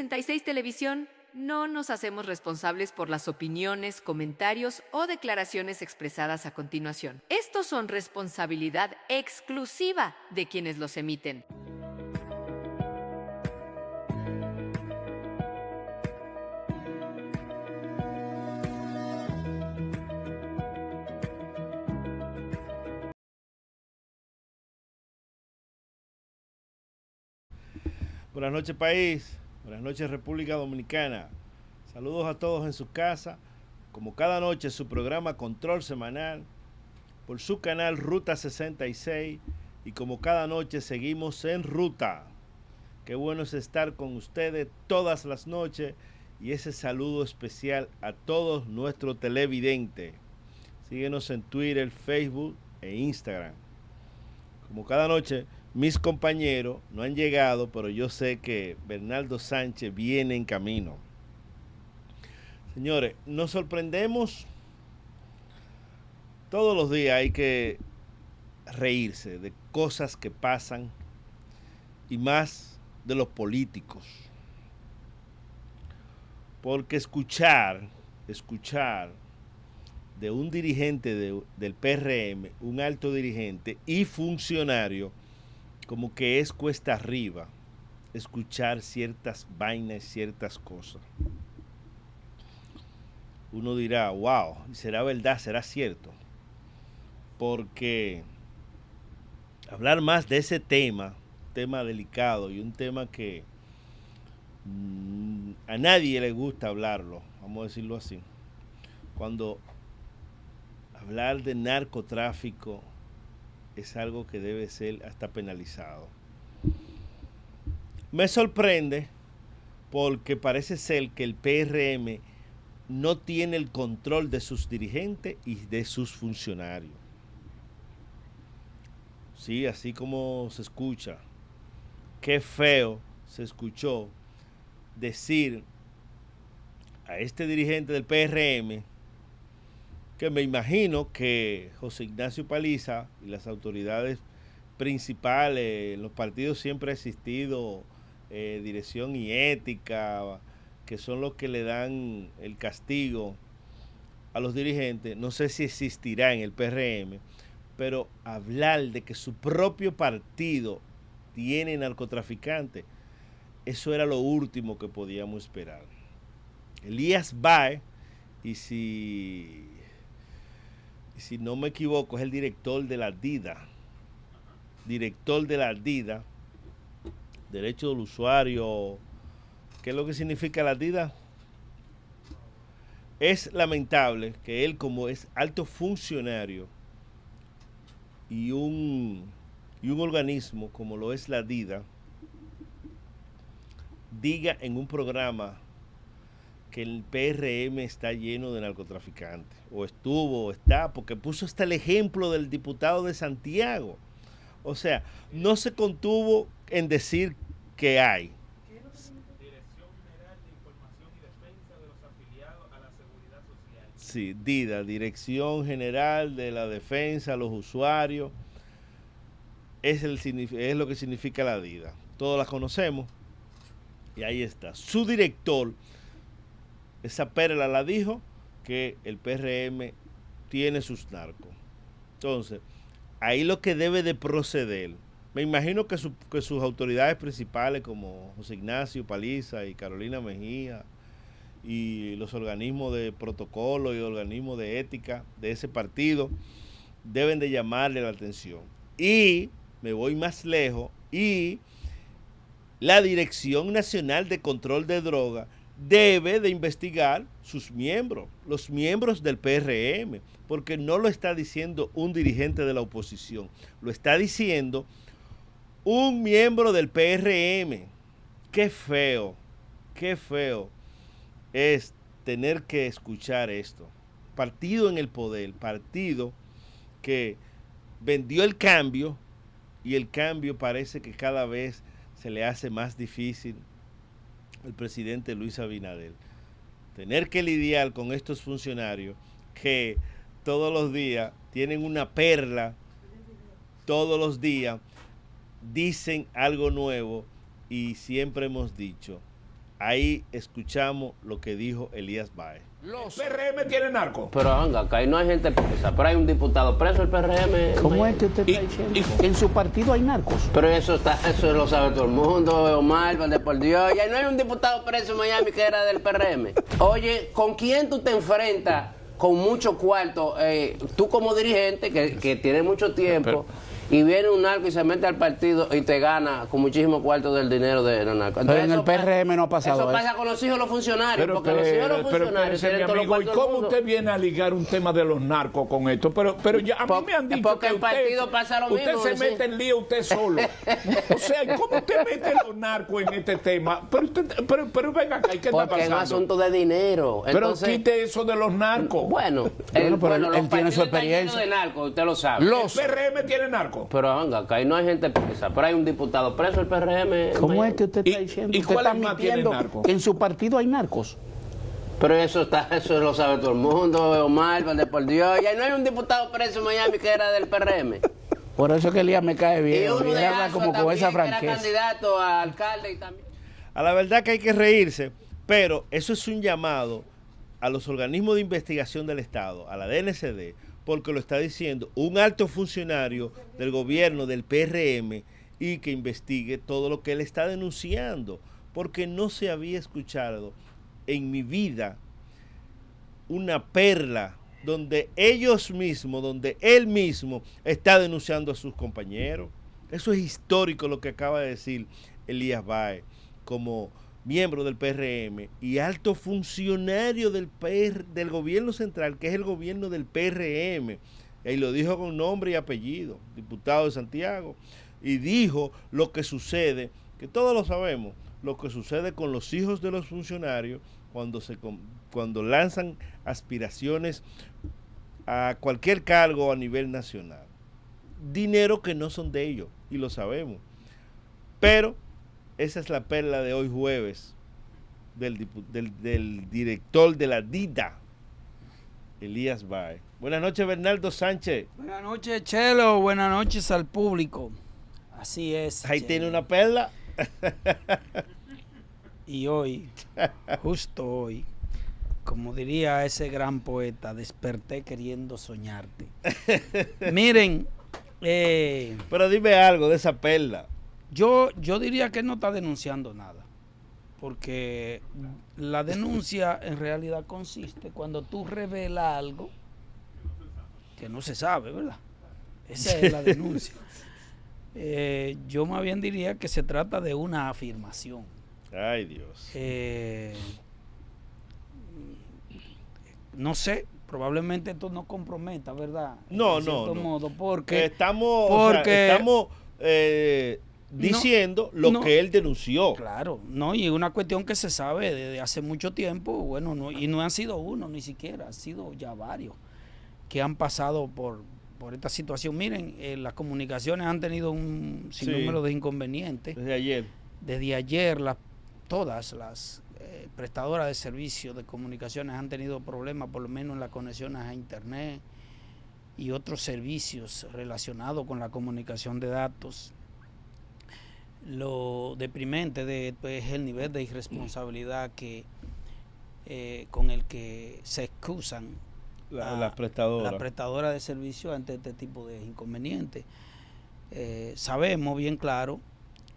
66 Televisión no nos hacemos responsables por las opiniones, comentarios o declaraciones expresadas a continuación. Estos son responsabilidad exclusiva de quienes los emiten. Buenas noches, país. Buenas noches, República Dominicana. Saludos a todos en su casa. Como cada noche, su programa Control Semanal por su canal Ruta 66. Y como cada noche, seguimos en ruta. Qué bueno es estar con ustedes todas las noches. Y ese saludo especial a todos nuestros televidentes. Síguenos en Twitter, Facebook e Instagram. Como cada noche, mis compañeros no han llegado, pero yo sé que Bernardo Sánchez viene en camino. Señores, nos sorprendemos. Todos los días hay que reírse de cosas que pasan y más de los políticos. Porque escuchar de un dirigente del PRM, un alto dirigente y funcionario, como que es cuesta arriba escuchar ciertas vainas, ciertas cosas. Uno dirá, wow, ¿será verdad? ¿Será cierto? Porque hablar más de ese tema delicado y un tema que a nadie le gusta hablarlo, vamos a decirlo así. Cuando hablar de narcotráfico es algo que debe ser hasta penalizado. Me sorprende porque parece ser que el PRM no tiene el control de sus dirigentes y de sus funcionarios. Sí, así como se escucha. Qué feo se escuchó decir a este dirigente del PRM, que me imagino que José Ignacio Paliza y las autoridades principales, en los partidos siempre ha existido dirección y ética, que son los que le dan el castigo a los dirigentes. No sé si existirá en el PRM, pero hablar de que su propio partido tiene narcotraficantes, eso era lo último que podíamos esperar. Elías Bae, y si no me equivoco, es el director de la DIDA. Director de la DIDA, Derecho del Usuario. ¿Qué es lo que significa la DIDA? Es lamentable que él, como es alto funcionario y un organismo como lo es la DIDA, diga en un programa que el PRM está lleno de narcotraficantes, o estuvo, o está, porque puso hasta el ejemplo del diputado de Santiago. O sea, no se contuvo en decir que hay. Dirección General de Información y Defensa de los Afiliados a la Seguridad Social. Sí, DIDA, Dirección General de la Defensa a los Usuarios. Es lo que significa la DIDA. Todos la conocemos. Y ahí está. Su director, esa perla la dijo, que el PRM tiene sus narcos. Entonces, ahí lo que debe de proceder, me imagino que sus autoridades principales como José Ignacio Paliza y Carolina Mejía y los organismos de protocolo y organismos de ética de ese partido deben de llamarle la atención. Y me voy más lejos, y la Dirección Nacional de Control de Drogas debe de investigar sus miembros, los miembros del PRM, porque no lo está diciendo un dirigente de la oposición, lo está diciendo un miembro del PRM. Qué feo es tener que escuchar esto. Partido en el poder, partido que vendió el cambio, y el cambio parece que cada vez se le hace más difícil al presidente Luis Abinader. Tener que lidiar con estos funcionarios que todos los días tienen una perla, todos los días dicen algo nuevo, y siempre hemos dicho, Ahí escuchamos lo que dijo Elías Báez. Los PRM tienen narco. Pero venga, acá ahí no hay gente presa, pero hay un diputado preso el PRM. ¿Cómo es que usted está diciendo? En su partido hay narcos. Pero eso lo sabe todo el mundo, Omar, vale por Dios. Y ahí no hay un diputado preso en Miami que era del PRM. Oye, ¿con quién tú te enfrentas con mucho cuarto? Tú como dirigente que tiene mucho tiempo y viene un narco y se mete al partido y te gana con muchísimo cuarto del dinero de los narcos. Pero en el PRM no ha pasado eso. Pasa con los hijos de los funcionarios, porque los hijos de los funcionarios tienen todos los amigo, ¿y cuartos del cómo mundo? usted viene a ligar un tema de los narcos con esto? Pero ya a mí me han dicho porque que el partido pasa lo mismo. Usted se mete en lío usted solo. O sea, ¿cómo usted mete los narcos en este tema? Pero venga acá, ¿qué está pasando? Porque es un asunto de dinero. Entonces, pero quite eso de los narcos. Bueno, pero él tiene su experiencia. De narco, usted lo sabe. Los PRM tienen narcos. Pero venga, acá ahí no hay gente presa, pero hay un diputado preso el PRM. ¿Cómo es que usted está diciendo? ¿Y usted cuál está más mintiendo tiene narco? que en su partido hay narcos. Pero eso lo sabe todo el mundo, Omar, vale por Dios. Y ahí no hay un diputado preso en Miami que era del PRM. Por eso que Elías me cae bien. Y uno de habla como con esa que era franqueza. candidato a alcalde y también. A la verdad que hay que reírse, pero eso es un llamado a los organismos de investigación del Estado, a la DNCD, porque lo está diciendo un alto funcionario del gobierno del PRM y que investigue todo lo que él está denunciando, porque no se había escuchado en mi vida una perla donde donde él mismo está denunciando a sus compañeros. Eso es histórico lo que acaba de decir Elías Báez como miembro del PRM y alto funcionario del gobierno central, que es el gobierno del PRM, y lo dijo con nombre y apellido, diputado de Santiago, y dijo lo que sucede, que todos lo sabemos, lo que sucede con los hijos de los funcionarios cuando lanzan aspiraciones a cualquier cargo a nivel nacional. Dinero que no son de ellos, y lo sabemos. Pero esa es la perla de hoy jueves del director de la DIDA, Elías Báez. Buenas noches, Bernardo Sánchez. Buenas noches, Chelo. Buenas noches al público. Así es. Ahí Chelo. tiene una perla. Y hoy, justo hoy, como diría ese gran poeta, desperté queriendo soñarte. Miren. Pero dime algo de esa perla. Yo diría que él no está denunciando nada, porque la denuncia en realidad consiste cuando tú revelas algo que no se sabe, ¿verdad? Esa es la denuncia. Yo más bien diría que se trata de una afirmación. Ay, Dios. No sé, probablemente esto no comprometa, ¿verdad? No, de cierto no. modo, porque estamos diciendo lo que él denunció. Claro, no, y es una cuestión que se sabe desde hace mucho tiempo, bueno, no, y no han sido uno ni siquiera, han sido ya varios que han pasado por esta situación. Miren, las comunicaciones han tenido un sinnúmero de inconvenientes. Desde ayer, todas las prestadoras de servicios de comunicaciones han tenido problemas, por lo menos en las conexiones a internet y otros servicios relacionados con la comunicación de datos. Lo deprimente de esto es el nivel de irresponsabilidad con el que se excusan las prestadoras de servicios ante este tipo de inconvenientes. Sabemos bien claro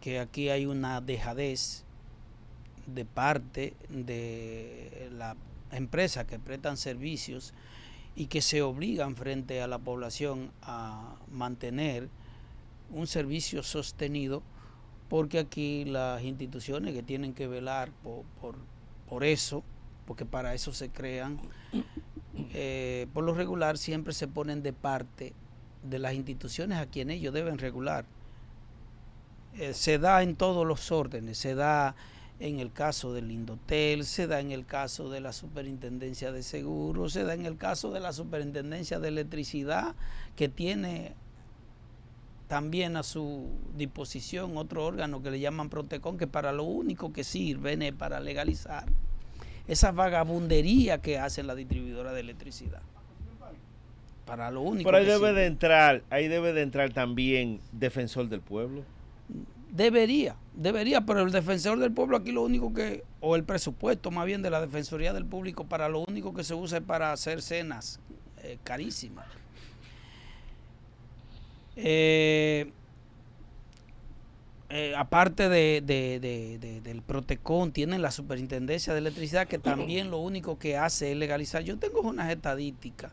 que aquí hay una dejadez de parte de la empresa que prestan servicios y que se obligan frente a la población a mantener un servicio sostenido, porque aquí las instituciones que tienen que velar por eso, porque para eso se crean, por lo regular siempre se ponen de parte de las instituciones a quienes ellos deben regular. Se da en todos los órdenes, se da en el caso del Indotel, se da en el caso de la Superintendencia de Seguros, se da en el caso de la Superintendencia de Electricidad, que tiene también a su disposición otro órgano que le llaman Protecon, que para lo único que sirven es para legalizar esa vagabundería que hacen la distribuidora de electricidad. Para lo único. Pero ahí debe de entrar también Defensor del Pueblo. Debería, pero el defensor del pueblo aquí lo único que, o el presupuesto más bien de la Defensoría del Público, para lo único que se usa es para hacer cenas carísimas. Aparte del Protecon, tienen la Superintendencia de Electricidad, que también lo único que hace es legalizar. Yo tengo unas estadísticas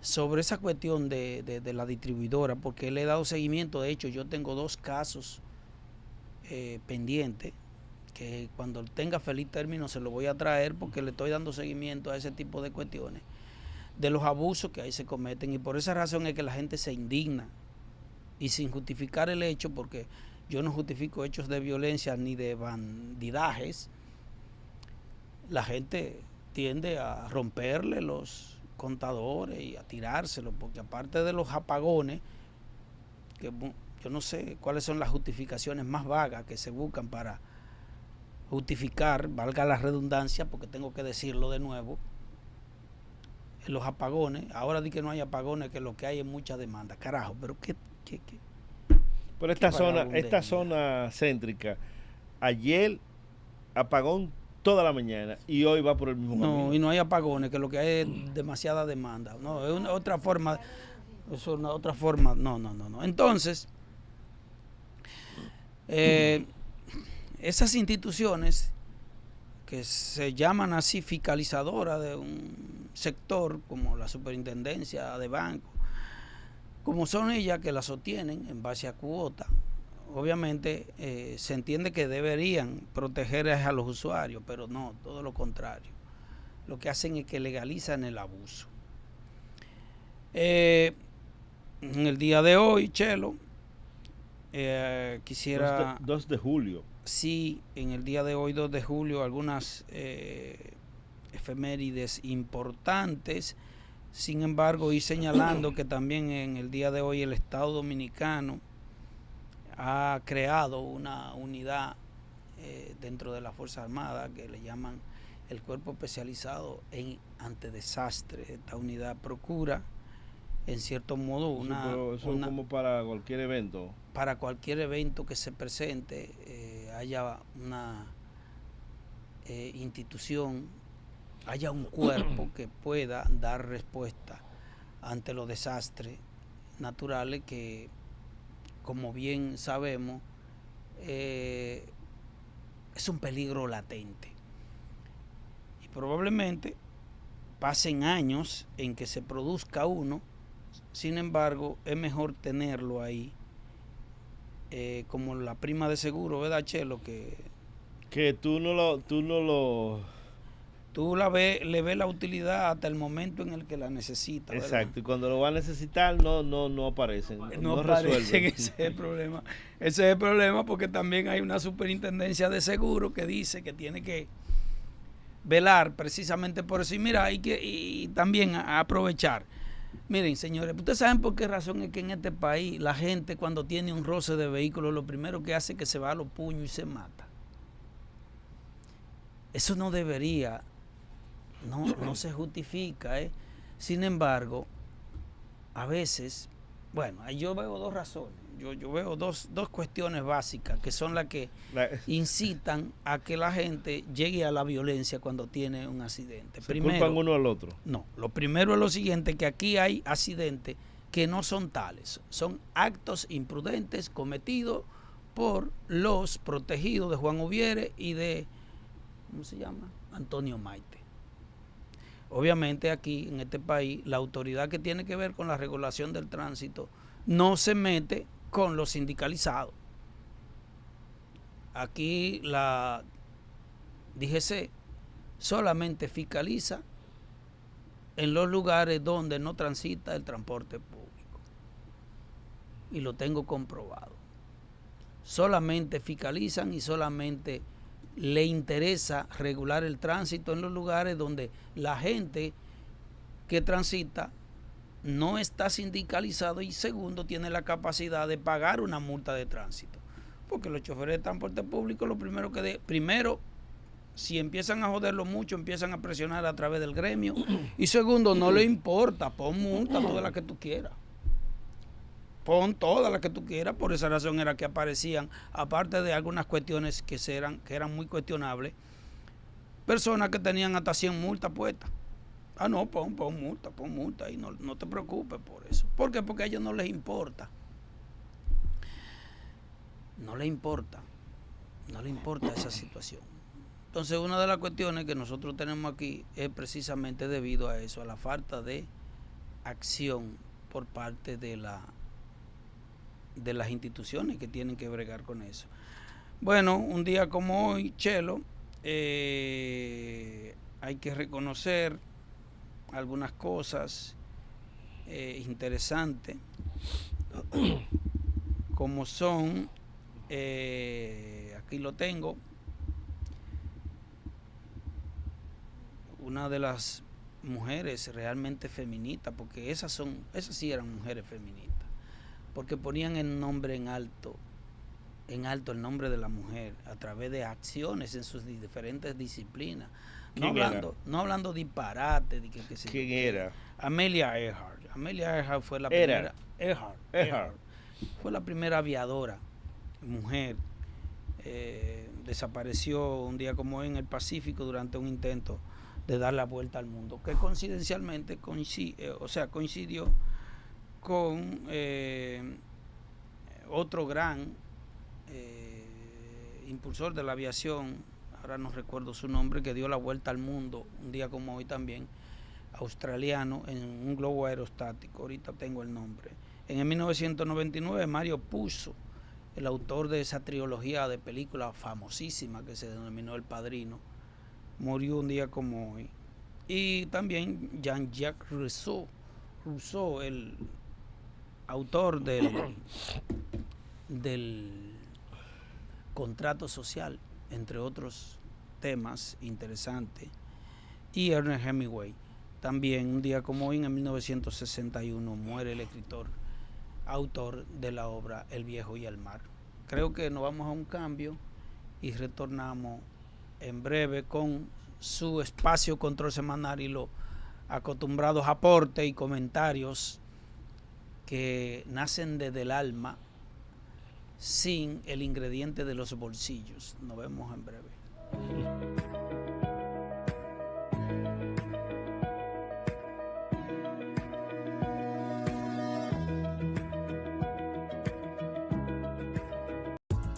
sobre esa cuestión de la distribuidora, porque le he dado seguimiento. De hecho, yo tengo 2 casos pendientes, que cuando tenga feliz término se los voy a traer, porque le estoy dando seguimiento a ese tipo de cuestiones, de los abusos que ahí se cometen, y por esa razón es que la gente se indigna, y sin justificar el hecho, porque yo no justifico hechos de violencia ni de bandidajes, la gente tiende a romperle los contadores y a tirárselo, porque aparte de los apagones, que yo no sé cuáles son las justificaciones más vagas que se buscan para justificar, valga la redundancia, porque tengo que decirlo de nuevo, en los apagones. Ahora di que no hay apagones, que lo que hay es mucha demanda. Carajo, pero qué Pero esta zona céntrica, ayer apagón toda la mañana y hoy va por el mismo camino. No, y no hay apagones, que lo que hay es demasiada demanda. No, es otra forma. Es una otra forma. No. Entonces, esas instituciones que se llaman así fiscalizadoras de un sector, como la Superintendencia de Bancos, como son ellas que la sostienen en base a cuota, obviamente se entiende que deberían proteger a los usuarios, pero no, todo lo contrario. Lo que hacen es que legalizan el abuso. En el día de hoy, Chelo, quisiera... 2 de julio. Sí, en el día de hoy, 2 de julio, algunas efemérides importantes. Sin embargo, y señalando que también en el día de hoy el Estado Dominicano ha creado una unidad dentro de la Fuerza Armada que le llaman el Cuerpo Especializado en Antidesastres. Esta unidad procura, en cierto modo, Eso como para cualquier evento. Para cualquier evento que se presente, haya una institución, haya un cuerpo que pueda dar respuesta ante los desastres naturales que, como bien sabemos, es un peligro latente. Y probablemente pasen años en que se produzca uno. Sin embargo, es mejor tenerlo ahí, como la prima de seguro, ¿verdad, Chelo? Que tú le ves la utilidad hasta el momento en el que la necesita, ¿verdad? Exacto, y cuando lo va a necesitar no aparecen, no aparecen. Ese es el problema. Ese es el problema, porque también hay una superintendencia de seguro que dice que tiene que velar precisamente por eso. Y mira, y también aprovechar. Miren, señores, ustedes saben por qué razón es que en este país la gente, cuando tiene un roce de vehículo, lo primero que hace es que se va a los puños y se mata. Eso no debería, no se justifica, Sin embargo, a veces, bueno, yo veo 2 razones. Yo veo dos cuestiones básicas que son las que incitan a que la gente llegue a la violencia cuando tiene un accidente. Primero, culpan uno al otro. No, lo primero es lo siguiente, que aquí hay accidentes que no son tales, son actos imprudentes cometidos por los protegidos de Juan Ubiere y de, ¿cómo se llama?, Antonio Maite. Obviamente aquí en este país la autoridad que tiene que ver con la regulación del tránsito no se mete con los sindicalizados. Aquí la DGC solamente fiscaliza en los lugares donde no transita el transporte público. Y lo tengo comprobado. Solamente fiscalizan y solamente le interesa regular el tránsito en los lugares donde la gente que transita no está sindicalizado y segundo tiene la capacidad de pagar una multa de tránsito, porque los choferes de transporte público lo primero primero, si empiezan a joderlo mucho, empiezan a presionar a través del gremio, y segundo, no le importa, pon multa toda la que tú quieras, Pon todas las que tú quieras. Por esa razón era que aparecían, aparte de algunas cuestiones que eran muy cuestionables, personas que tenían hasta 100 multas puestas. Ah, no, pon multa y no te preocupes por eso. ¿Por qué? Porque a ellos no les importa. No les importa esa situación. Entonces, una de las cuestiones que nosotros tenemos aquí es precisamente debido a eso, a la falta de acción por parte de las instituciones que tienen que bregar con eso. Bueno, un día como hoy, Chelo, hay que reconocer algunas cosas interesantes, como son, aquí lo tengo, una de las mujeres realmente feministas, porque esas sí eran mujeres feministas, porque ponían el nombre en alto el nombre de la mujer a través de acciones en sus diferentes disciplinas. No hablando disparate de que se ¿Quién era? Amelia Earhart. Amelia Earhart fue la primera. Earhart fue la primera aviadora mujer. Desapareció un día como hoy en el Pacífico durante un intento de dar la vuelta al mundo, que coincidencialmente coincidió con otro gran impulsor de la aviación, ahora no recuerdo su nombre, que dio la vuelta al mundo un día como hoy también, australiano, en un globo aerostático. Ahorita tengo el nombre. En el 1999, Mario Puzo, el autor de esa trilogía de películas famosísima que se denominó El Padrino, murió un día como hoy. Y también Jean-Jacques Rousseau, el autor del contrato social, entre otros temas interesantes, y Ernest Hemingway. También un día como hoy, en 1961, muere el escritor, autor de la obra El Viejo y el Mar. Creo que nos vamos a un cambio y retornamos en breve con su espacio Control Semanal y los acostumbrados aportes y comentarios que nacen desde el alma, sin el ingrediente de los bolsillos. Nos vemos en breve.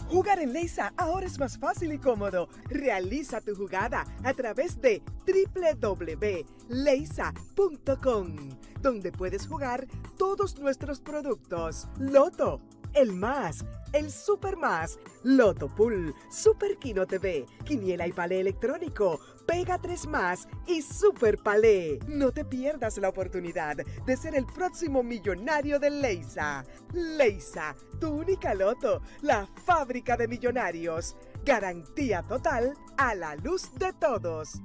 Jugar en Leisa ahora es más fácil y cómodo. Realiza tu jugada a través de www.leisa.com, donde puedes jugar todos nuestros productos. Loto, el Más, el Super Más, Loto Pool, Super Kino TV, Quiniela y Palé electrónico, Pega 3 Más y Super Palé. No te pierdas la oportunidad de ser el próximo millonario de Leisa. Leisa, tu única Loto, la fábrica de millonarios. Garantía total a la luz de todos.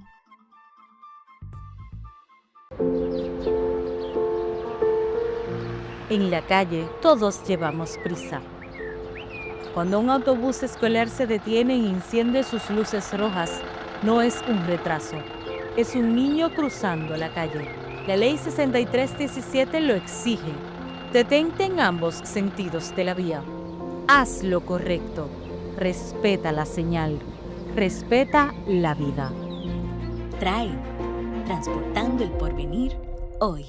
En la calle todos llevamos prisa. Cuando un autobús escolar se detiene y enciende sus luces rojas, no es un retraso, es un niño cruzando la calle. La ley 6317 lo exige. Detente en ambos sentidos de la vía. Haz lo correcto. Respeta la señal. Respeta la vida. Trae, transportando el porvenir hoy.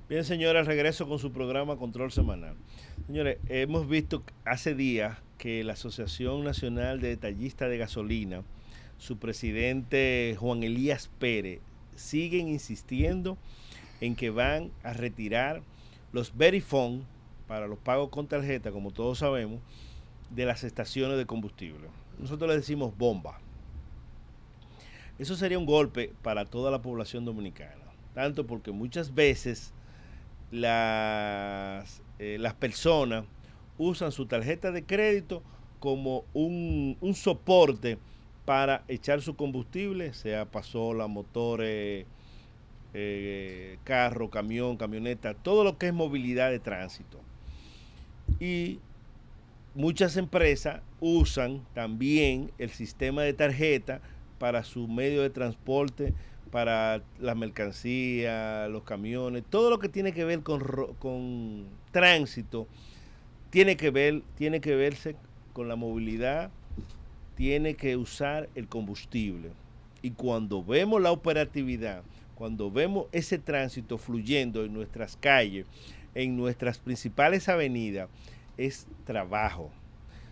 Bien, señores, regreso con su programa Control Semanal. Señores, hemos visto hace días que la Asociación Nacional de Detallistas de Gasolina, su presidente Juan Elías Pérez, siguen insistiendo en que van a retirar los Verifone para los pagos con tarjeta, como todos sabemos, de las estaciones de combustible. Nosotros le decimos bomba. Eso sería un golpe para toda la población dominicana, tanto porque muchas veces las personas usan su tarjeta de crédito como un soporte para echar su combustible, sea pasola, motores, carro, camión, camioneta, todo lo que es movilidad de tránsito. Y muchas empresas usan también el sistema de tarjeta para su medio de transporte, para las mercancías, los camiones, todo lo que tiene que ver con tránsito, tiene que verse con la movilidad, tiene que usar el combustible. Y cuando vemos la operatividad, cuando vemos ese tránsito fluyendo en nuestras calles, en nuestras principales avenidas, es trabajo.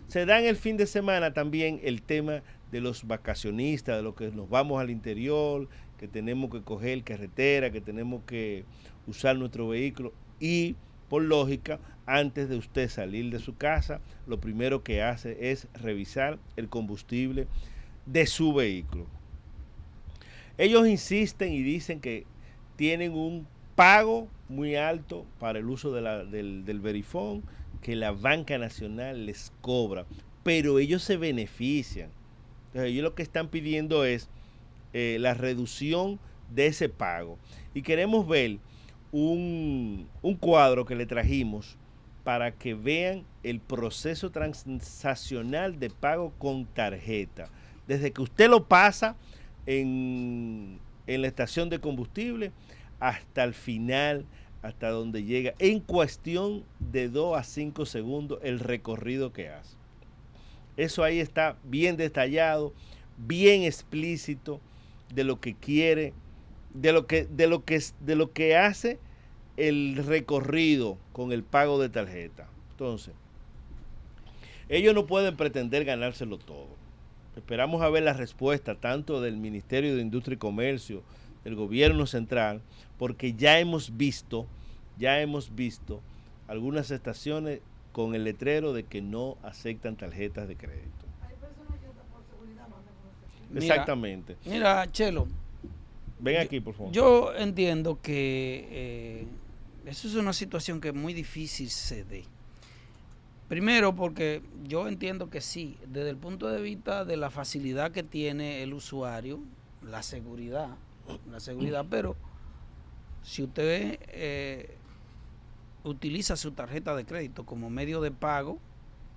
Se da en el fin de semana también el tema de los vacacionistas, de los que nos vamos al interior, que tenemos que coger carretera, que tenemos que usar nuestro vehículo y, por lógica, antes de usted salir de su casa, lo primero que hace es revisar el combustible de su vehículo. Ellos insisten y dicen que tienen un pago muy alto para el uso del Verifone, que la banca nacional les cobra, pero ellos se benefician. Entonces ellos lo que están pidiendo es la reducción de ese pago. Y queremos ver un cuadro que le trajimos para que vean el proceso transaccional de pago con tarjeta. Desde que usted lo pasa en la estación de combustible hasta el final, hasta donde llega, en cuestión de 2 a 5 segundos el recorrido que hace. Eso ahí está bien detallado, bien explícito de lo que quiere, de lo que hace el recorrido con el pago de tarjeta. Entonces, ellos no pueden pretender ganárselo todo. Esperamos a ver la respuesta tanto del Ministerio de Industria y Comercio, del gobierno central, porque ya hemos visto algunas estaciones con el letrero de que no aceptan tarjetas de crédito. Hay personas que por seguridad no hacen. Exactamente. Mira, Chelo. Ven aquí, por favor. Yo entiendo que eso es una situación que es muy difícil se dé. Primero porque yo entiendo que sí, desde el punto de vista de la facilidad que tiene el usuario, la seguridad, pero si usted utiliza su tarjeta de crédito como medio de pago,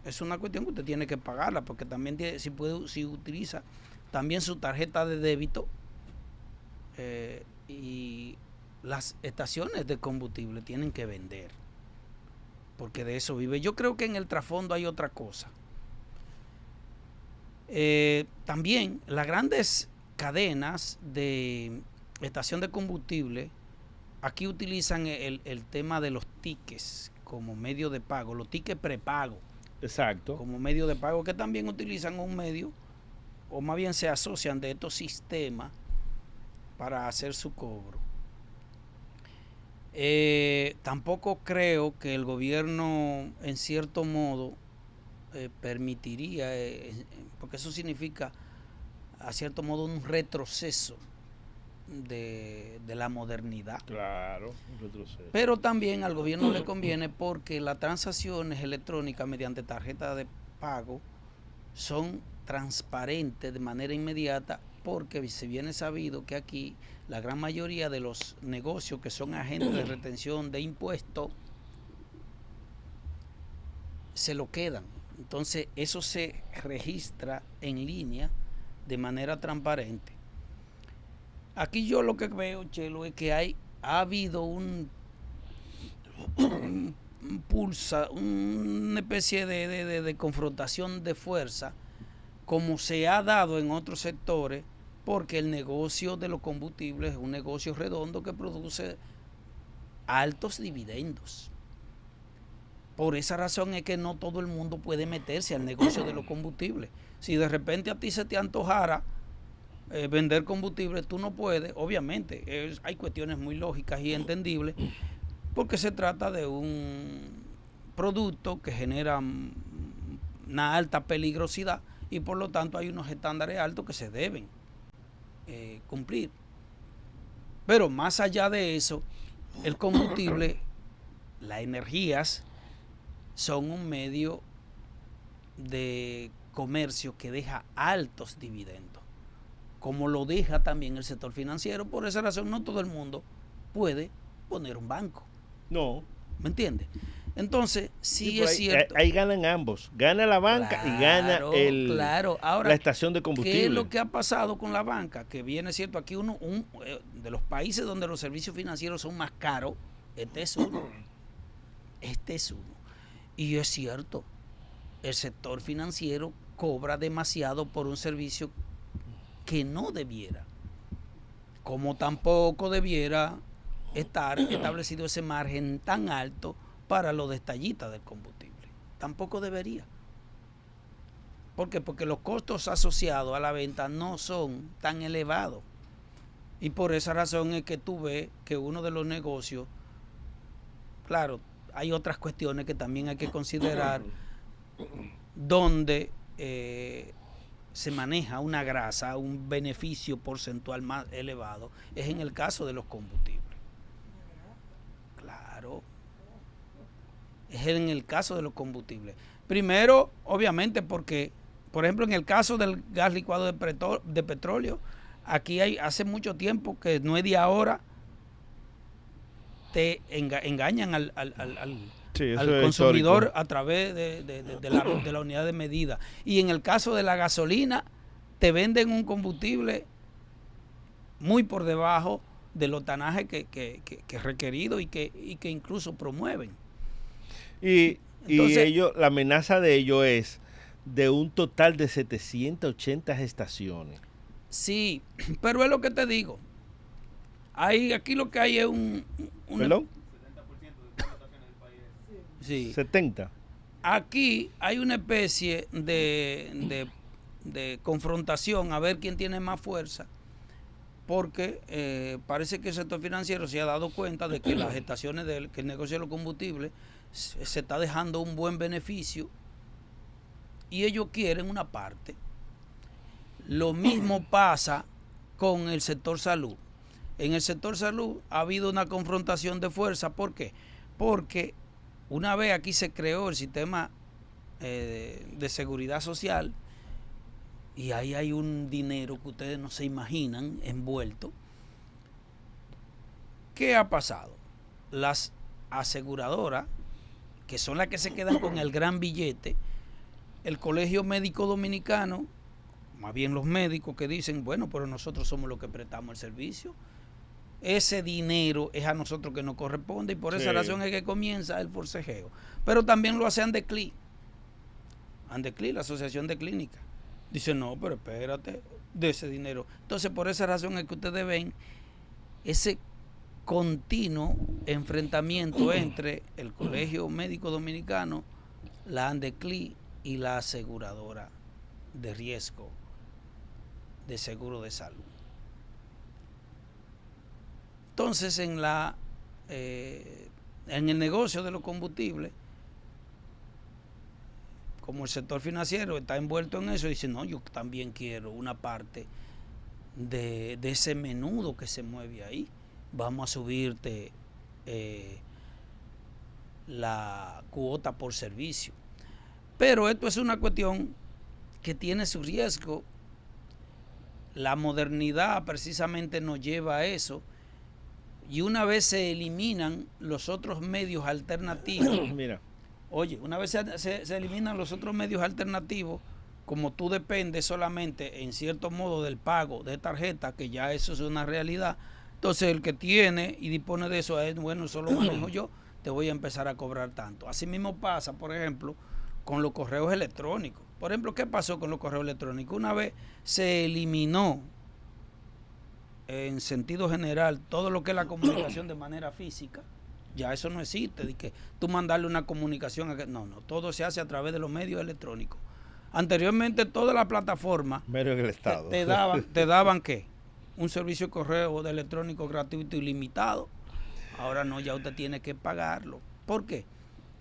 es una cuestión que usted tiene que pagarla, porque también si utiliza también su tarjeta de débito, y las estaciones de combustible tienen que vender, porque de eso vive. Yo creo que en el trasfondo hay otra cosa. También las grandes cadenas de estación de combustible aquí utilizan el tema de los tickets como medio de pago, los tickets prepago. Exacto. Como medio de pago, que también utilizan un medio, o más bien se asocian de estos sistemas para hacer su cobro. Tampoco creo que el gobierno, en cierto modo, permitiría, porque eso significa, a cierto modo, un retroceso de la modernidad. Claro, un retroceso. Pero también al gobierno le conviene porque las transacciones electrónicas mediante tarjeta de pago son transparentes de manera inmediata, porque se viene sabido que aquí la gran mayoría de los negocios que son agentes de retención de impuestos se lo quedan. Entonces eso se registra en línea de manera transparente. Aquí yo lo que veo, Chelo, es que ha habido una especie de confrontación de fuerza, como se ha dado en otros sectores, porque el negocio de los combustibles es un negocio redondo que produce altos dividendos. Por esa razón es que no todo el mundo puede meterse al negocio de los combustibles. Si de repente a ti se te antojara vender combustible, tú no puedes. Obviamente hay cuestiones muy lógicas y entendibles, porque se trata de un producto que genera una alta peligrosidad y por lo tanto hay unos estándares altos que se deben cumplir. Pero más allá de eso, el combustible, las energías, son un medio de comercio que deja altos dividendos, como lo deja también el sector financiero. Por esa razón no todo el mundo puede poner un banco. No. ¿Me entiendes? Entonces, sí, pero es cierto. Ahí ganan ambos. Gana la banca y gana Ahora, la estación de combustible. ¿qué es lo que ha pasado con la banca? Que viene cierto, aquí de los países donde los servicios financieros son más caros, este es uno. Este es uno. Y es cierto, el sector financiero cobra demasiado por un servicio que no debiera. Como tampoco debiera estar establecido ese margen tan alto para los detallistas del combustible. Tampoco debería. ¿Por qué? Porque los costos asociados a la venta no son tan elevados. Y por esa razón es que tú ves que uno de los negocios, claro, hay otras cuestiones que también hay que considerar, donde se maneja una grasa, un beneficio porcentual más elevado, es en el caso de los combustibles. Claro. Es en el caso de los combustibles. Primero, obviamente, porque, por ejemplo, en el caso del gas licuado de petróleo, aquí hace mucho tiempo que no es de ahora, te engañan al consumidor a través de la unidad de medida. Y en el caso de la gasolina, te venden un combustible muy por debajo del octanaje que es requerido y que incluso promueven. Y Entonces, ellos, la amenaza de ellos es de un total de 780 estaciones. Sí, pero es lo que te digo. Aquí lo que hay es ¿Perdón? 70. Aquí hay una especie de confrontación a ver quién tiene más fuerza, porque parece que el sector financiero se ha dado cuenta de que las estaciones que el negocio de los combustibles se está dejando un buen beneficio y ellos quieren una parte. Lo mismo pasa con el sector salud. En el sector salud ha habido una confrontación de fuerza. ¿Por qué? Porque una vez aquí se creó el sistema de seguridad social y ahí hay un dinero que ustedes no se imaginan envuelto. ¿Qué ha pasado? Las aseguradoras, que son las que se quedan con el gran billete, el Colegio Médico Dominicano, más bien los médicos que dicen, bueno, pero nosotros somos los que prestamos el servicio, ese dinero es a nosotros que nos corresponde y por esa razón es que comienza el forcejeo. Pero también lo hace Andeclí, la Asociación de Clínicas. Dice, no, pero espérate, de ese dinero. Entonces, por esa razón es que ustedes ven ese continuo enfrentamiento entre el Colegio Médico Dominicano, la Andeclí y la aseguradora de riesgo de seguro de salud. Entonces, en el negocio de los combustibles, como el sector financiero está envuelto en eso, dice, no, yo también quiero una parte de ese menudo que se mueve ahí. Vamos a subirte la cuota por servicio. Pero esto es una cuestión que tiene su riesgo. La modernidad precisamente nos lleva a eso. Y una vez se eliminan los otros medios alternativos, Mira. Oye, una vez se eliminan los otros medios alternativos, como tú dependes solamente en cierto modo del pago de tarjeta, que ya eso es una realidad, entonces el que tiene y dispone de eso es, bueno, eso lo manejo yo, te voy a empezar a cobrar tanto. Así mismo pasa, por ejemplo, con los correos electrónicos. Por ejemplo, ¿qué pasó con los correos electrónicos? Una vez se eliminó en sentido general todo lo que es la comunicación de manera física, ya eso no existe, de que tú mandarle una comunicación, no, todo se hace a través de los medios electrónicos. Anteriormente todas las plataformas te daban ¿qué? Un servicio de correo electrónico gratuito ilimitado. Ahora no, ya usted tiene que pagarlo. ¿Por qué?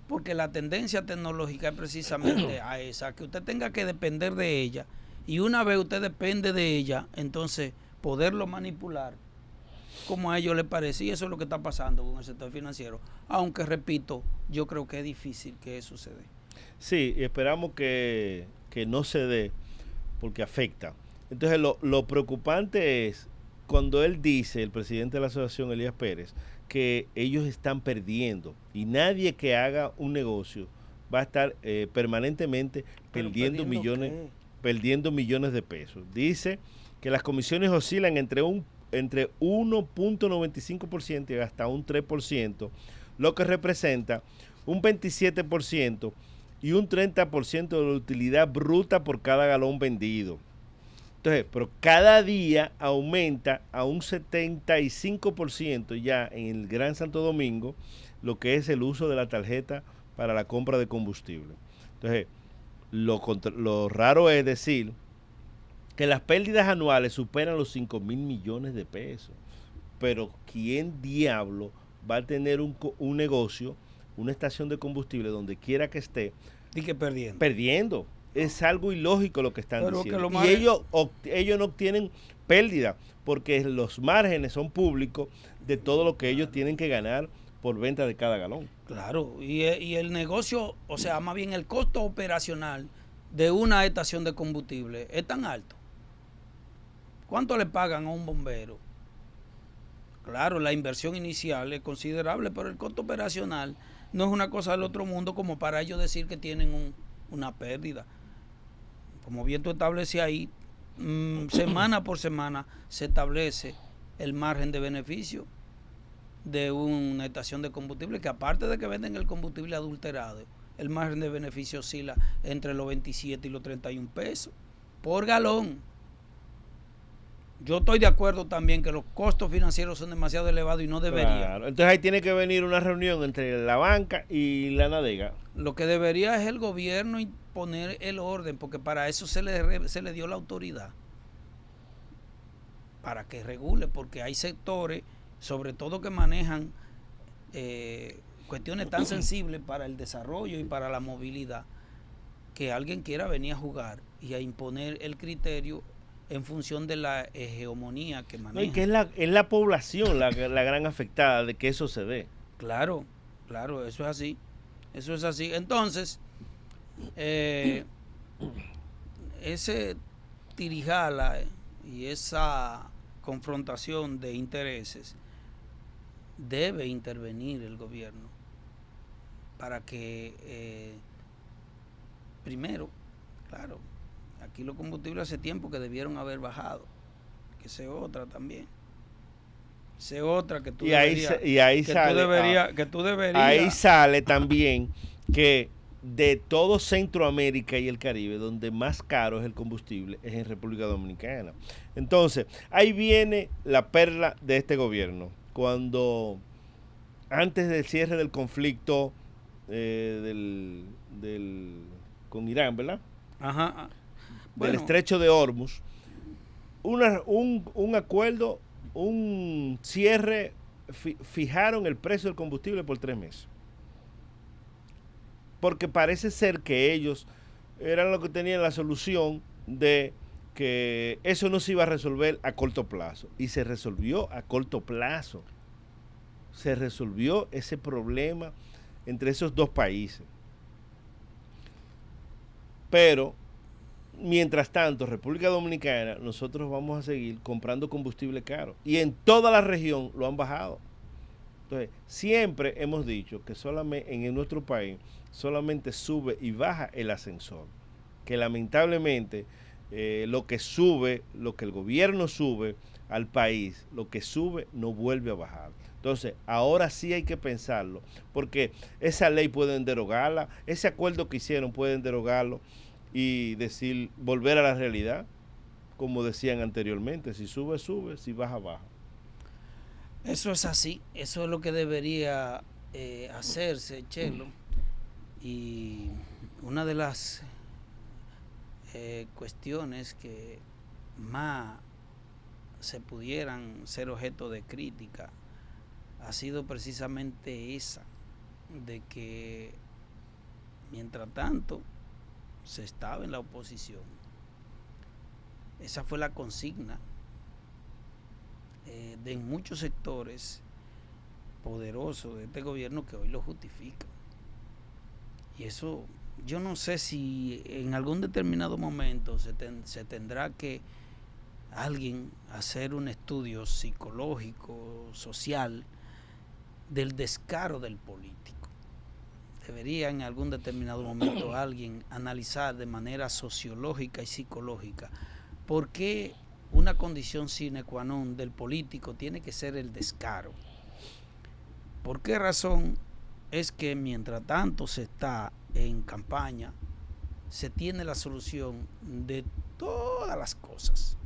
Porque la tendencia tecnológica es precisamente a esa, que usted tenga que depender de ella, y una vez usted depende de ella, entonces poderlo manipular como a ellos les parece, y eso es lo que está pasando con el sector financiero, aunque repito, yo creo que es difícil que eso se dé. Sí, y esperamos que no se dé, porque afecta. Entonces lo preocupante es cuando él dice, el presidente de la asociación, Elías Pérez, que ellos están perdiendo y nadie que haga un negocio va a estar permanentemente perdiendo millones de pesos. Dice que las comisiones oscilan entre 1.95% y hasta un 3%, lo que representa un 27% y un 30% de la utilidad bruta por cada galón vendido. Entonces, pero cada día aumenta a un 75% ya en el Gran Santo Domingo lo que es el uso de la tarjeta para la compra de combustible. Entonces, lo raro es decir que las pérdidas anuales superan los 5.000 millones de pesos. Pero ¿quién diablo va a tener un negocio, una estación de combustible donde quiera que esté? Y que perdiendo. Perdiendo. Es algo ilógico lo que están diciendo. Y ellos no obtienen pérdida porque los márgenes son públicos de todo lo que ellos tienen que ganar por venta de cada galón. Claro, y el negocio, o sea, más bien el costo operacional de una estación de combustible es tan alto. ¿Cuánto le pagan a un bombero? Claro, la inversión inicial es considerable, pero el costo operacional no es una cosa del otro mundo como para ellos decir que tienen una pérdida. Como bien tú estableces ahí, semana por semana se establece el margen de beneficio de una estación de combustible, que aparte de que venden el combustible adulterado, el margen de beneficio oscila entre los 27 y los 31 pesos por galón. Yo estoy de acuerdo también que los costos financieros son demasiado elevados y no deberían. Claro. Entonces ahí tiene que venir una reunión entre la banca y la Nadega. Lo que debería es el gobierno imponer el orden, porque para eso se le dio la autoridad, para que regule, porque hay sectores, sobre todo que manejan cuestiones tan sensibles para el desarrollo y para la movilidad, que alguien quiera venir a jugar y a imponer el criterio en función de la hegemonía que maneja. No, y que es la población la gran afectada de que eso se dé. Claro, eso es así. Eso es así. Entonces, ese tirijala y esa confrontación de intereses debe intervenir el gobierno para que, primero, claro, aquí los combustibles hace tiempo que debieron haber bajado, que sea otra también. Sea otra que tú deberías. Ahí sale también que de todo Centroamérica y el Caribe, donde más caro es el combustible, es en República Dominicana. Entonces, ahí viene la perla de este gobierno. Cuando, antes del cierre del conflicto con Irán, ¿verdad? Ajá. Del estrecho de Hormuz, un acuerdo, un cierre, fijaron el precio del combustible por 3 meses. Porque parece ser que ellos eran los que tenían la solución de que eso no se iba a resolver a corto plazo. Y se resolvió a corto plazo. Se resolvió ese problema entre esos dos países. Pero mientras tanto, República Dominicana, nosotros vamos a seguir comprando combustible caro. Y en toda la región lo han bajado. Entonces, siempre hemos dicho que solamente en nuestro país solamente sube y baja el ascensor. Que lamentablemente lo que sube, lo que el gobierno sube al país, lo que sube no vuelve a bajar. Entonces, ahora sí hay que pensarlo, porque esa ley pueden derogarla, ese acuerdo que hicieron pueden derogarlo y decir, volver a la realidad, como decían anteriormente, si sube, sube, si baja, baja. Eso es así, eso es lo que debería hacerse, Chelo. Y una de las cuestiones que más se pudieran ser objeto de crítica ha sido precisamente esa, de que mientras tanto se estaba en la oposición, esa fue la consigna de muchos sectores poderosos de este gobierno que hoy lo justifican. Y eso, yo no sé si en algún determinado momento se tendrá que alguien hacer un estudio psicológico, social, del descaro del político. Debería en algún determinado momento alguien analizar de manera sociológica y psicológica por qué una condición sine qua non del político tiene que ser el descaro. ¿Por qué razón es que mientras tanto se está en campaña, se tiene la solución de todas las cosas?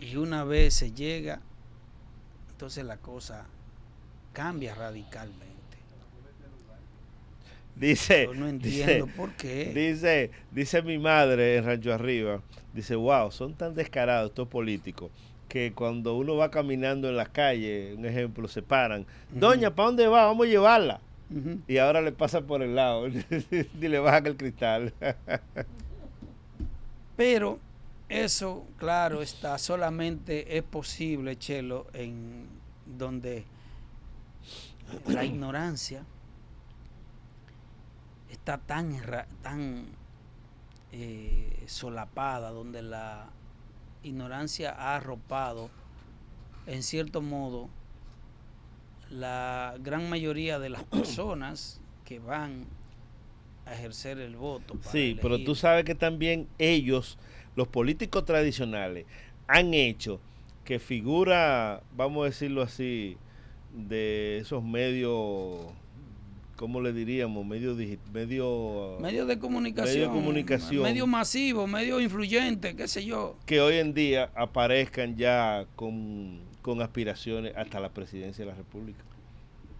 Y una vez se llega, entonces la cosa cambia radicalmente. Dice, Yo no entiendo por qué. Dice mi madre en Rancho Arriba, dice, wow, son tan descarados estos políticos que cuando uno va caminando en la calle, un ejemplo, se paran. Doña, ¿para dónde va? Vamos a llevarla. Y ahora le pasa por el lado y le bajan el cristal. Pero eso, claro, está solamente es posible, Chelo, en donde la ignorancia está tan solapada, donde la ignorancia ha arropado, en cierto modo, la gran mayoría de las personas que van a ejercer el voto. Para sí, pero elegir. tú sabes que también ellos, los políticos tradicionales, han hecho que figura, vamos a decirlo así, de esos medios, ¿cómo le diríamos? Medios de comunicación, medio masivo, medio influyente, qué sé yo. Que hoy en día aparezcan ya con aspiraciones hasta la presidencia de la República.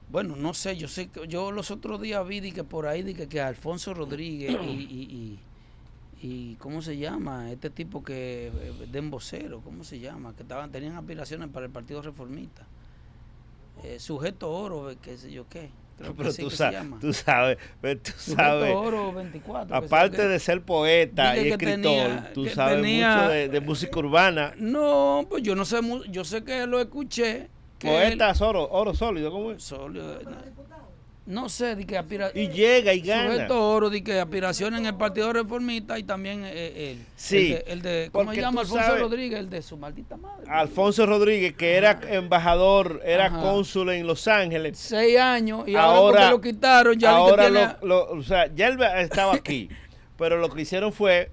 Bueno, no sé, yo los otros días vi que por ahí que Alfonso Rodríguez y ¿cómo se llama? Este tipo que den vocero, ¿cómo se llama? Que tenían aspiraciones para el Partido Reformista. Sujeto Oro, qué sé yo qué. Creo pero que sí tú sabes, Sujeto Oro 24. Aparte de ser poeta y escritor, tú sabes mucho de música urbana. No, pues yo no sé, yo sé que lo escuché. Poeta oro sólido, ¿cómo es? Sólido, no sé, de que y llega y gana. Sujeto Oro, de que aspiración en el Partido Reformista y también sí, el de ¿cómo se llama? Alfonso Rodríguez, el de su maldita madre. Alfonso Rodríguez, que era embajador, era cónsul en Los Ángeles. 6 años y ahora porque lo quitaron, ya ahora o sea, ya él estaba aquí, pero lo que hicieron fue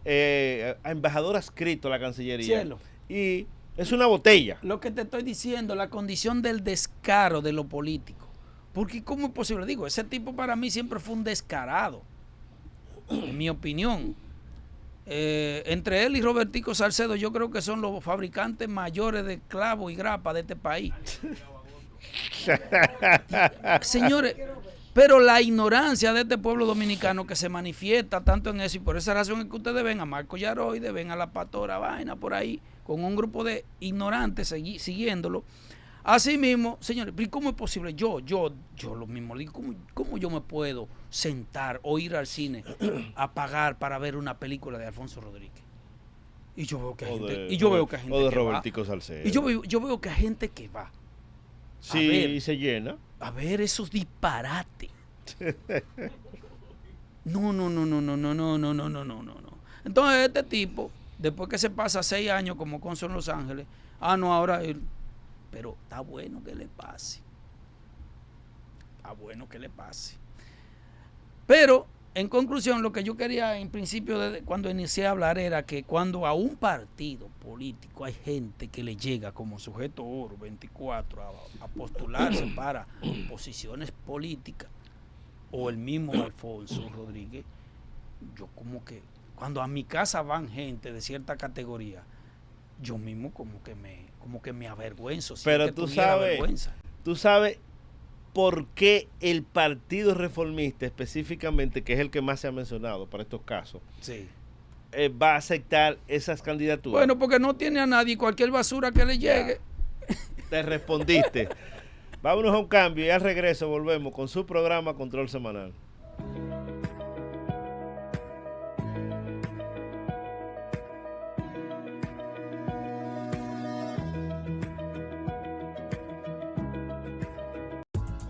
a embajador adscrito a la Cancillería. Cielo. Y es una botella. Lo que te estoy diciendo, la condición del descaro de lo político. Porque ¿cómo es posible? Digo, ese tipo para mí siempre fue un descarado, en mi opinión. Entre él y Robertico Salcedo, yo creo que son los fabricantes mayores de clavo y grapa de este país. Señores, pero la ignorancia de este pueblo dominicano que se manifiesta tanto en eso, y por esa razón es que ustedes ven a Marco Yaroide, ven a la pastora Vaina por ahí, con un grupo de ignorantes siguiéndolo. Así mismo, señores, ¿cómo es posible? Yo lo mismo digo, ¿cómo yo me puedo sentar o ir al cine a pagar para ver una película de Alfonso Rodríguez? Y yo veo que hay gente, o de Robertico Salcedo. Y yo veo que hay gente que va. Sí, y se llena. A ver esos disparates. No. Entonces este tipo, después que se pasa 6 años como cónsul en Los Ángeles, ahora él. Pero está bueno que le pase. Pero, en conclusión, lo que yo quería en principio, cuando inicié a hablar, era que cuando a un partido político hay gente que le llega como Sujeto Oro 24 a postularse para posiciones políticas, o el mismo Alfonso Rodríguez, yo como que, cuando a mi casa van gente de cierta categoría, yo mismo como que me avergüenzo. Pero tú sabes por qué el Partido Reformista específicamente, que es el que más se ha mencionado para estos casos, sí, va a aceptar esas candidaturas. Bueno, porque no tiene a nadie, cualquier basura que le llegue. Te respondiste. Vámonos a un cambio y al regreso volvemos con su programa Control Semanal.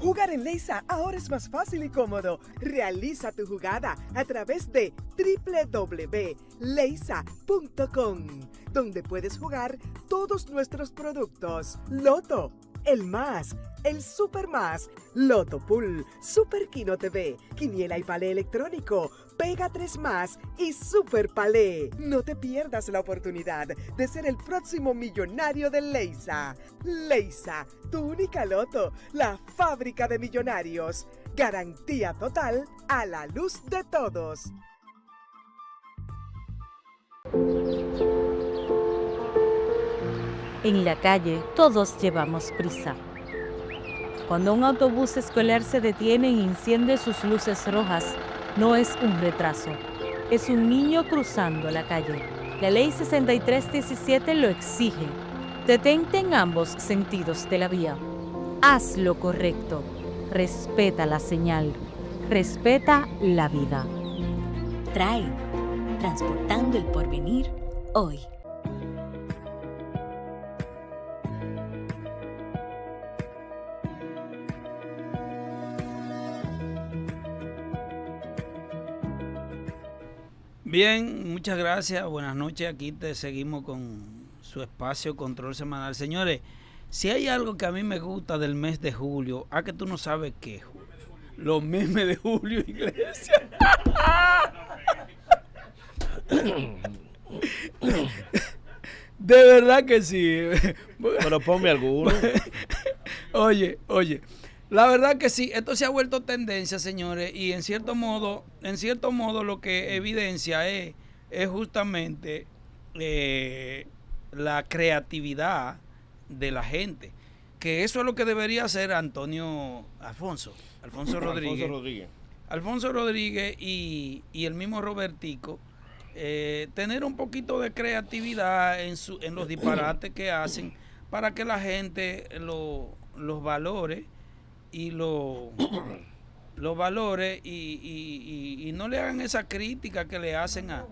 Jugar en Leisa ahora es más fácil y cómodo. Realiza tu jugada a través de www.leisa.com. donde puedes jugar todos nuestros productos. Loto, el más, el super más, Loto Pool, Super Kino TV, Quiniela y Palé electrónico, Pega 3 más y Super Palé. No te pierdas la oportunidad de ser el próximo millonario de Leisa. Leisa, tu única Loto, la fábrica de millonarios. Garantía total a la luz de todos. En la calle todos llevamos prisa. Cuando un autobús escolar se detiene y enciende sus luces rojas, no es un retraso, es un niño cruzando la calle. La ley 6317 lo exige. Detente en ambos sentidos de la vía. Haz lo correcto. Respeta la señal. Respeta la vida. Trae, transportando el porvenir hoy. Bien, muchas gracias. Buenas noches. Aquí te seguimos con su espacio Control Semanal. Señores, si hay algo que a mí me gusta del mes de julio, que tú no sabes qué, los memes de Julio Iglesias. De verdad que sí. Pero ponme alguno. Oye, la verdad que sí, esto se ha vuelto tendencia, señores, y en cierto modo lo que evidencia es justamente la creatividad de la gente, que eso es lo que debería hacer Alfonso Rodríguez y el mismo Robertico, tener un poquito de creatividad en los disparates que hacen para que la gente los valore y los valores y no le hagan esa crítica que le hacen a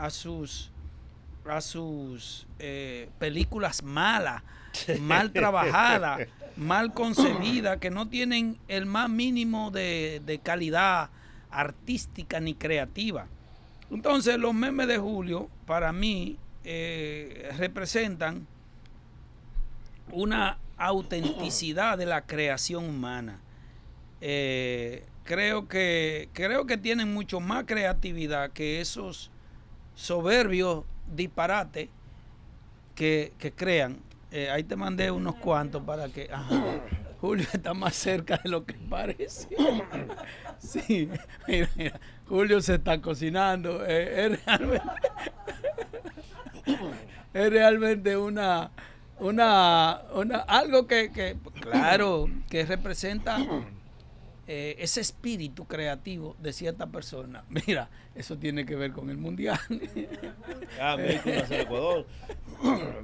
sus películas malas, mal trabajadas, mal concebidas, que no tienen el más mínimo de calidad artística ni creativa. Entonces los memes de Julio para mí representan una autenticidad de la creación humana. Creo que tienen mucho más creatividad que esos soberbios disparates que crean. Ahí te mandé unos cuantos para que... Ajá, Julio está más cerca de lo que parece. Sí, mira, Julio se está cocinando. Es realmente algo que claro, que representa ese espíritu creativo de cierta persona. Mira, eso tiene que ver con el mundial. México 1-0 Ecuador.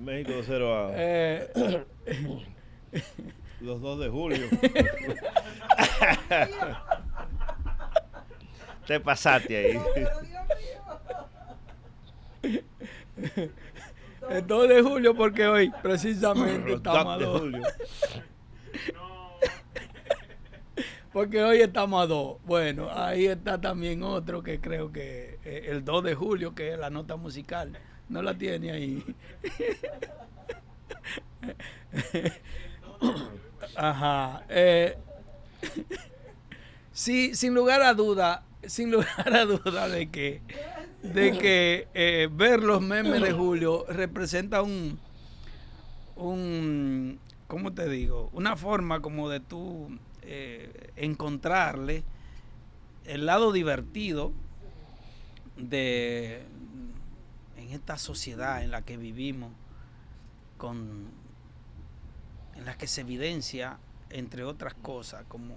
México 2-0 los 2 de julio. Te pasaste ahí. El 2 de julio porque hoy precisamente estamos a 2. Porque hoy estamos a 2. Bueno, ahí está también otro que creo que el 2 de julio, que es la nota musical. No la tiene ahí. Ajá. Sí, sin lugar a duda de que ver los memes de Julio representa ¿cómo te digo? Una forma como de tú encontrarle el lado divertido en esta sociedad en la que vivimos, en la que se evidencia, entre otras cosas, como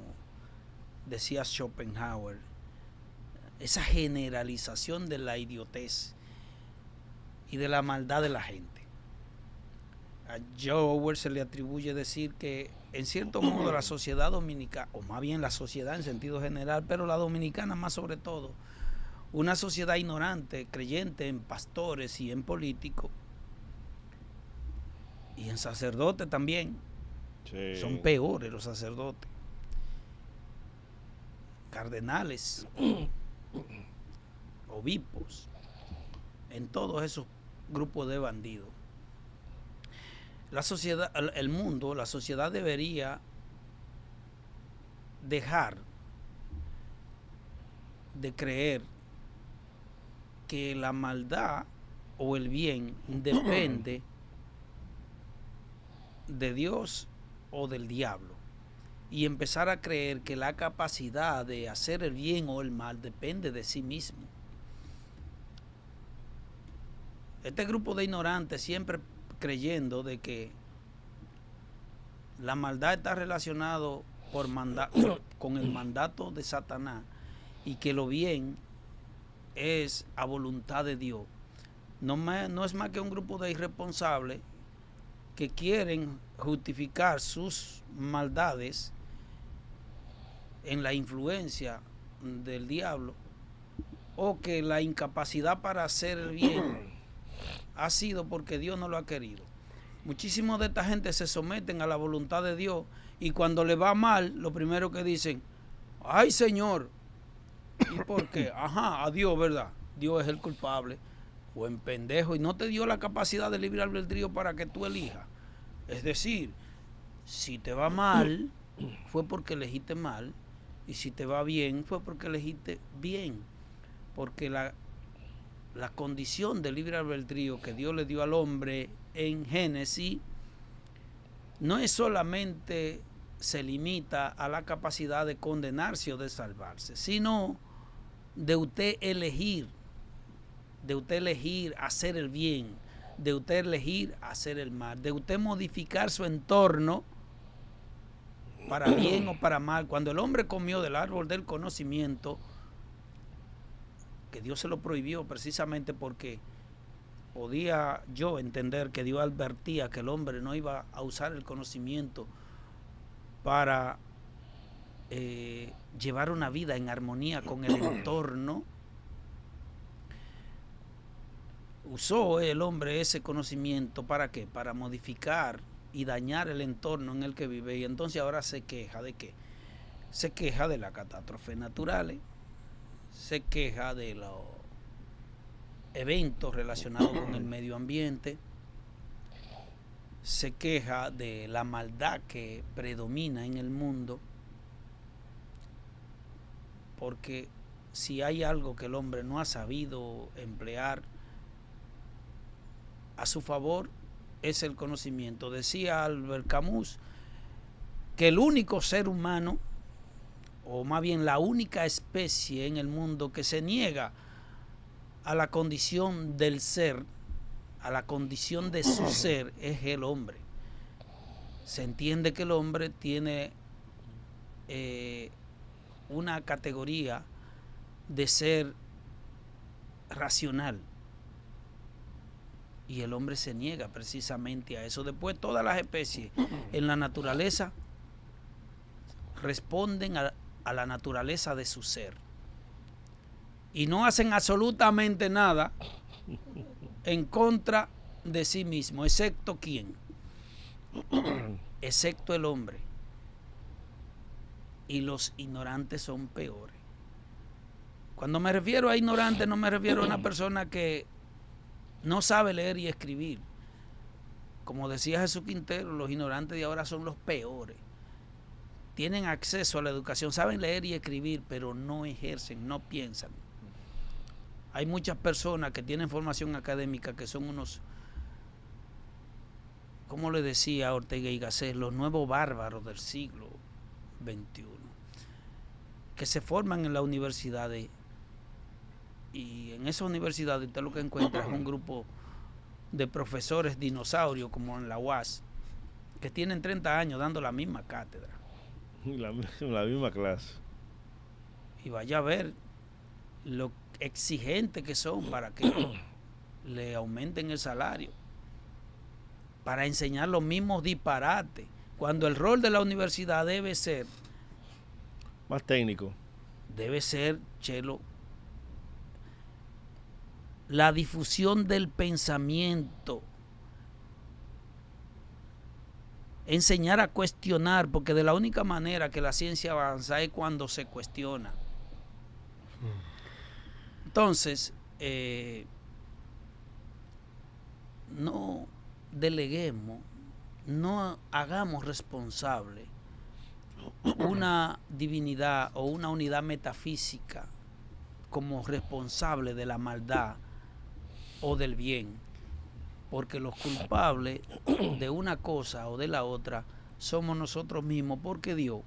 decía Schopenhauer, esa generalización de la idiotez y de la maldad de la gente. A George Orwell se le atribuye decir que en cierto modo la sociedad dominicana, o más bien la sociedad en sentido general, pero la dominicana más sobre todo, una sociedad ignorante, creyente en pastores y en políticos y en sacerdotes también. Sí. Son peores los sacerdotes, cardenales, obispos, en todos esos grupo de bandidos. La sociedad, el mundo, la sociedad debería dejar de creer que la maldad o el bien depende de Dios o del diablo, y empezar a creer que la capacidad de hacer el bien o el mal depende de sí mismo. Este grupo de ignorantes siempre creyendo de que la maldad está relacionado con el mandato de Satanás y que lo bien es a voluntad de Dios. No es más que un grupo de irresponsables que quieren justificar sus maldades en la influencia del diablo, o que la incapacidad para hacer el bien ha sido porque Dios no lo ha querido. Muchísimos de esta gente se someten a la voluntad de Dios y cuando le va mal, lo primero que dicen, ay Señor, ¿y por qué? Ajá, a Dios, ¿verdad? Dios es el culpable. Buen pendejo, y no te dio la capacidad de libre albedrío para que tú elijas. Es decir, si te va mal, fue porque elegiste mal, y si te va bien, fue porque elegiste bien. Porque la condición de libre albedrío que Dios le dio al hombre en Génesis no es solamente se limita a la capacidad de condenarse o de salvarse, sino de usted elegir hacer el bien, de usted elegir hacer el mal, de usted modificar su entorno para bien o para mal. Cuando el hombre comió del árbol del conocimiento, que Dios se lo prohibió precisamente porque podía yo entender que Dios advertía que el hombre no iba a usar el conocimiento para llevar una vida en armonía con el entorno. Usó el hombre ese conocimiento ¿para qué? Para modificar y dañar el entorno en el que vive, y entonces ahora se queja de qué? Se queja de las catástrofes naturales, se queja de los eventos relacionados con el medio ambiente, se queja de la maldad que predomina en el mundo, porque si hay algo que el hombre no ha sabido emplear a su favor es el conocimiento. Decía Albert Camus que el único ser humano, o más bien la única especie en el mundo que se niega a la condición del ser, a la condición de su ser, es el hombre. Se entiende que el hombre tiene una categoría de ser racional, y el hombre se niega precisamente a eso. Después todas las especies en la naturaleza responden a la naturaleza de su ser y no hacen absolutamente nada en contra de sí mismo, excepto ¿quién? Excepto el hombre. Y los ignorantes son peores. Cuando me refiero a ignorante, no me refiero a una persona que no sabe leer y escribir. Como decía Jesús Quintero, los ignorantes de ahora son los peores. Tienen acceso a la educación, saben leer y escribir, pero no ejercen, no piensan. Hay muchas personas que tienen formación académica que son unos, como le decía Ortega y Gasset, los nuevos bárbaros del siglo XXI, que se forman en las universidades, y en esas universidades usted lo que encuentra es un grupo de profesores dinosaurios como en la UAS, que tienen 30 años dando la misma cátedra. La misma clase. Y vaya a ver lo exigentes que son para que le aumenten el salario, para enseñar los mismos disparates, cuando el rol de la universidad debe ser más técnico. Debe ser, Chelo, la difusión del pensamiento, enseñar a cuestionar, porque de la única manera que la ciencia avanza es cuando se cuestiona. Entonces, no deleguemos, no hagamos responsable una divinidad o una unidad metafísica como responsable de la maldad o del bien, porque los culpables de una cosa o de la otra somos nosotros mismos, porque Dios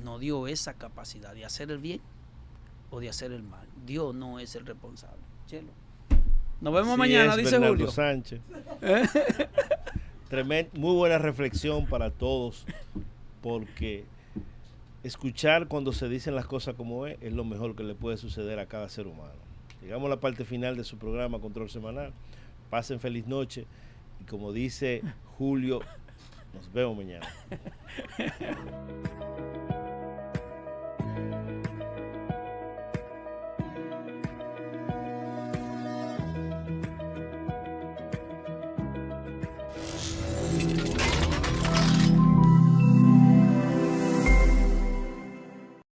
nos dio esa capacidad de hacer el bien o de hacer el mal. Dios no es el responsable. Chelo. Nos vemos mañana, dice Bernardo Julio Sánchez. Muy buena reflexión para todos, porque escuchar cuando se dicen las cosas como es lo mejor que le puede suceder a cada ser humano. Llegamos a la parte final de su programa Control Semanal. Pasen feliz noche y como dice Julio, nos vemos mañana.